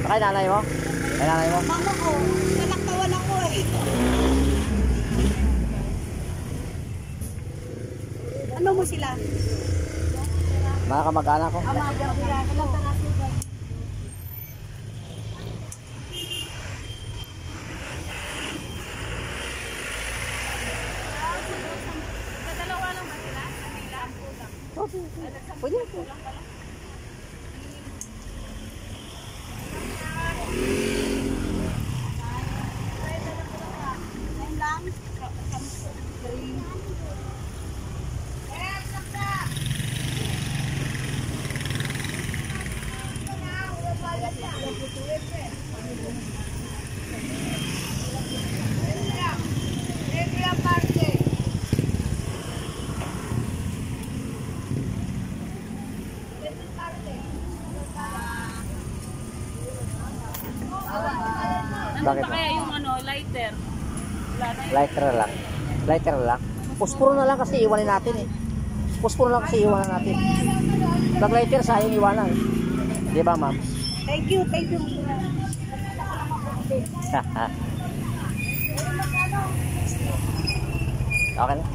Kay nanay mo? Kay nanay mo? Mama ko, nanakawan ako eh. Ano mo sila? Mga kamag-anak ko. Ama, ilang peraso ba? Dalawa lang ba sila? Pwede po. Ano pa kaya yung ano, lighter? Lighter lang. Lighter lang. Puspuro na lang kasi iwanin natin eh. Puspuro lang kasi iwanan natin. Pag lighter, sayang iwanan. Di ba, ma'am? Thank you, thank you. Okay na.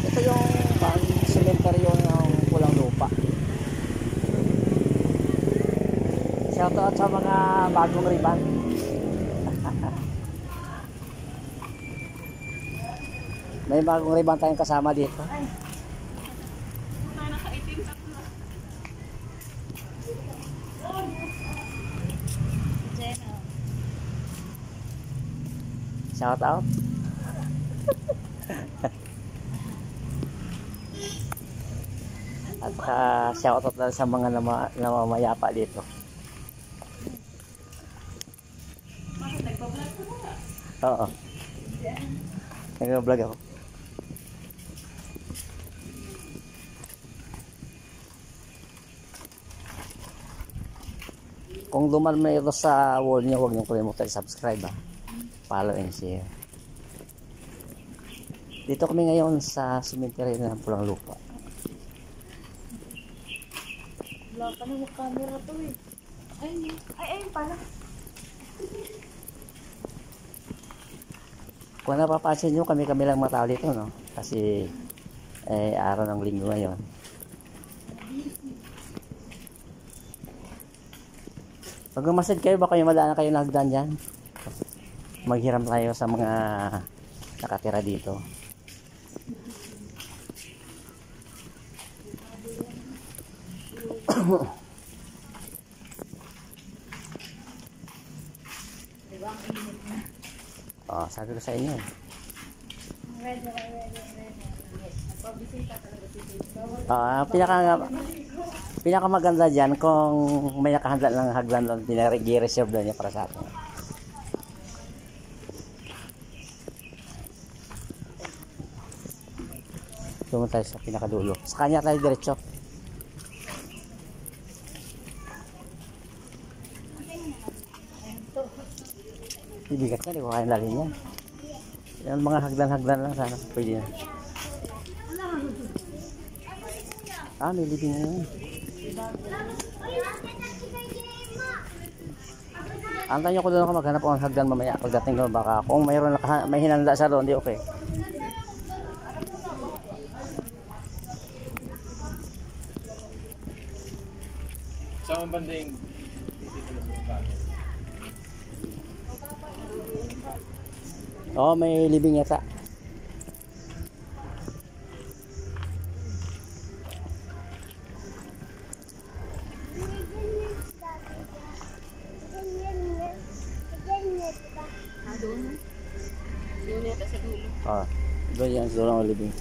Ito yung cementerio ng Pulang Lupa. Shoutout sa mga bagong riban. May bagong riban tayong kasama dito. Shout out. At shout out na sa mga namamayapa dito. Oo. Nag-vlog ako. Kung duman na ito sa wall niyo, huwag niyo kalimutan i-subscribe ha. Follow and share. Dito kami ngayon sa cemetery ng Pulang Lupa. Wala ka na yung camera to eh. Ay, pala. Kung napapansin nyo, kami lang matao dito, no? Kasi araw ng linggo ngayon. Pag umasid kayo, baka yung madaan kayo na hagdan dyan. Maghiram tayo sa mga nakatira dito. Oh, sabi ko sa inyo. Pinaka maganda dyan kung may nakahanda ng hagdan doon, pinag-reserve doon niya para sa atin. Doon tayo sa pinakadulo. Sa kanya tayo diretso. Ibigat na, di ko kaya dalhin yan. Yan mga hagdan-hagdan lang sana. Pwede na. Ah, may libing na yun. Antayin ko doon ako maghanap ng hagdan mamaya. Pagdating doon baka kung mayroon may hinanda sa doon, di okay. Saan banding? Oh, may libing yata. Doon. Doon yata sa dulo. Ah, doon yan, doon ang libing.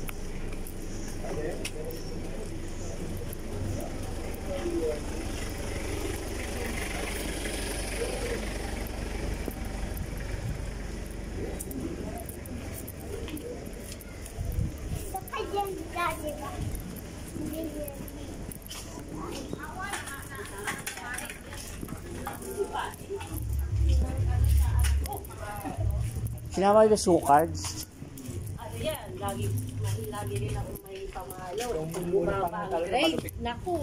Sinama yung shoe cards. Ano yan, lagi rin ako may pamalo. Kung bumaba ang grade, naku.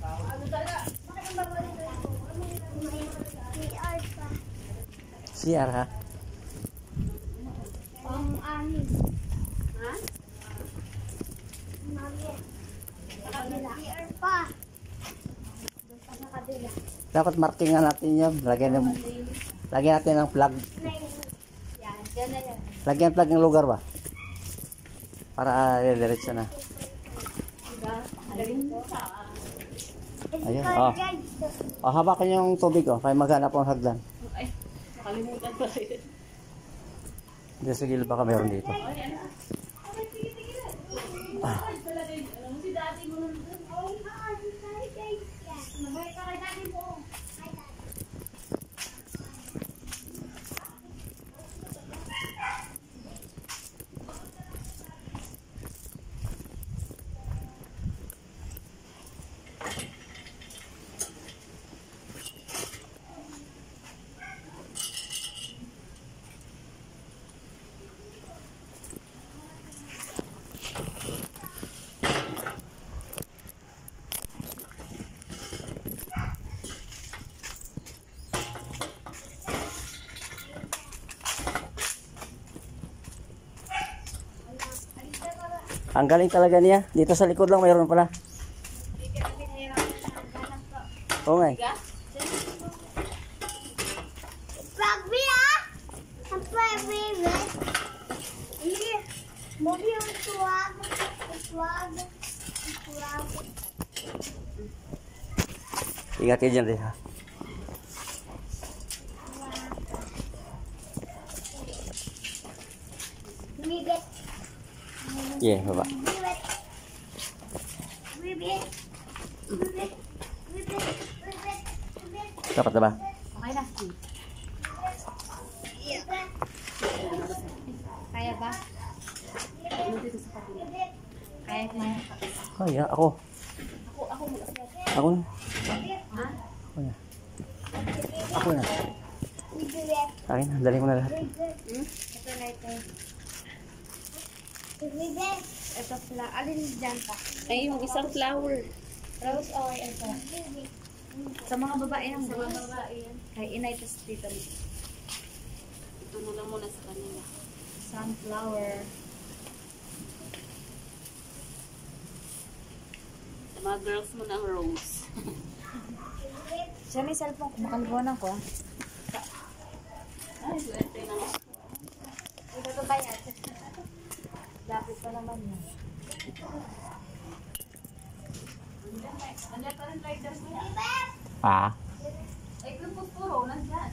Ano talaga? CR ha? Pang-anim. Ha? CR pa. Doon pa sa kabila. Dapat markingan natin yan. Lagyan natin ng flag. Yan, dyan na yan. Lagyan flag ng lugar ba? Para diretso na. Ayun. Oh, hawakan yung tubig oh. Kaya maghanap ang hagdan. Ay, nakalimutan ko rin. Dito sa gilid baka meron dito. Ang galing talaga niya. Dito sa likod lang mayroon pala. Oo nga. Rugby ah! Ang rugby, Mobi yung tuwag. Tuwag. Ingat kayo dyan rin ha. Bibit. Yeah, baba. Bibit. Bibit. Bibit. Bibit. Bibit. Dapat na ba? Okay na. Kaya ba? Kaya na. Kaya, ako. Ako na. Ako na. Ako na. Akin na, dali ko na lahat. Ito na ito. Bibit. Ito pala. Alin dyan pa? Ay, yung isang flower. Rose or ito? Sa mga babae yan. Sa mga babae yan. Kay inay tas dito. Ito na lang muna sa kanila. Sunflower. Sa mga girls mo ng rose. Siya may cellphone ko. Makalibunan ko. Ay, swerte na. Ito to ba yan? Lapit pa naman yan. Andiyan pa rin lighters mo yan. Ah. Ay, kung puro, nandyan.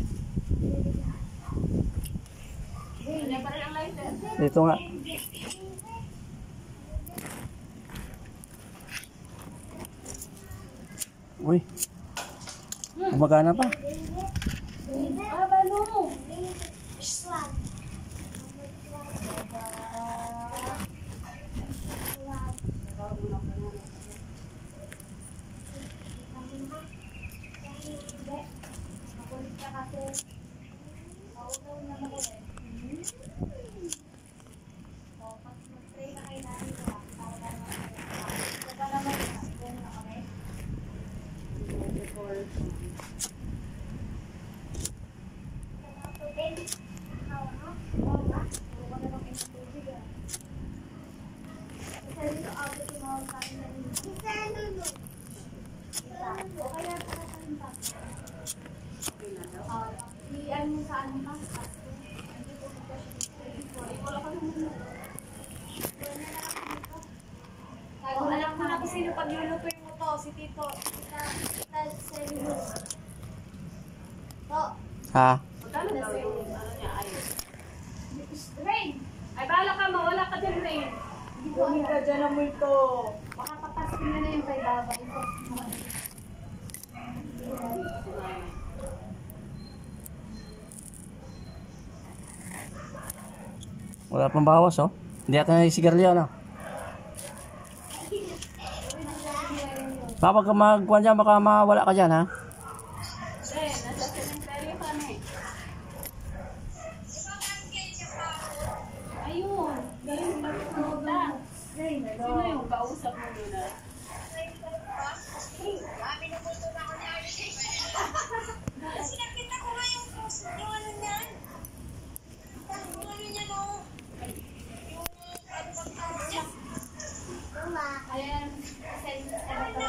Andiyan pa rin ang lighter. Dito nga. Uy. Gumagana pa. Ah, balo! Alam ko na kung sino paglulutuin mo to. Si Tito. Tita Serious. To. Ha? Magkano daw yung ano niya, ayos? Rain. Ay, bahala ka, mawala ka dyan, Rain. Bumili ka dyan ng multo. Baka papasin na yung kay Baba. Wala pang bawas oh. Hindi ata na yung sigarilyo no? Kapag magkuhan dyan baka mawala ka dyan ha? Nasa cemetery ka na eh.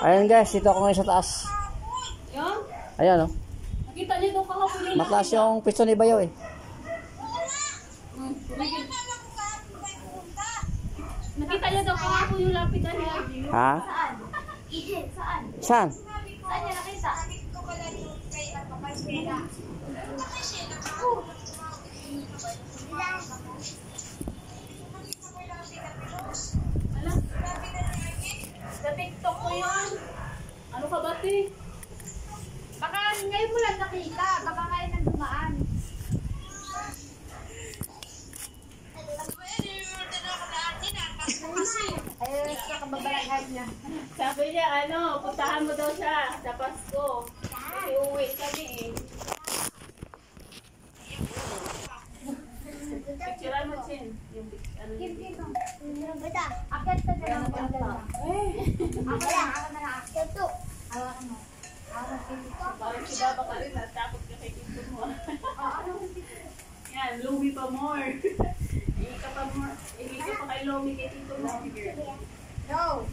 Ayan guys, dito ako ngayon sa taas. Yan. Ayan oh. Nakita niyo doon kahapon yung Mataas yung pisto ni Bayaw eh. Nakita niyo daw kahapon yung lapitan ni Arjun. Ha? Saan? Saan? Saan? Saan niya nakita? Ala. Sa TikTok ko yun. Ano ka ba, te? Baka ngayon mo lang nakita. Baka kayo nang dumaan. Ayun, sa kababalaghan niya. Sabi niya, ano, puntahan mo daw siya sa Pasko. Kasi uwi kami eh. Picturean mo, Chin. Yung ano yun. Akit ka na lang. Ako na lang. Akit to. Hawakan mo. Parang si Baba ka rin, natakot ka kay Tito mo. Yan, Louie pa more. Ihi ka pa more. Ihi ka pa kay Louie kay Tito mo. No.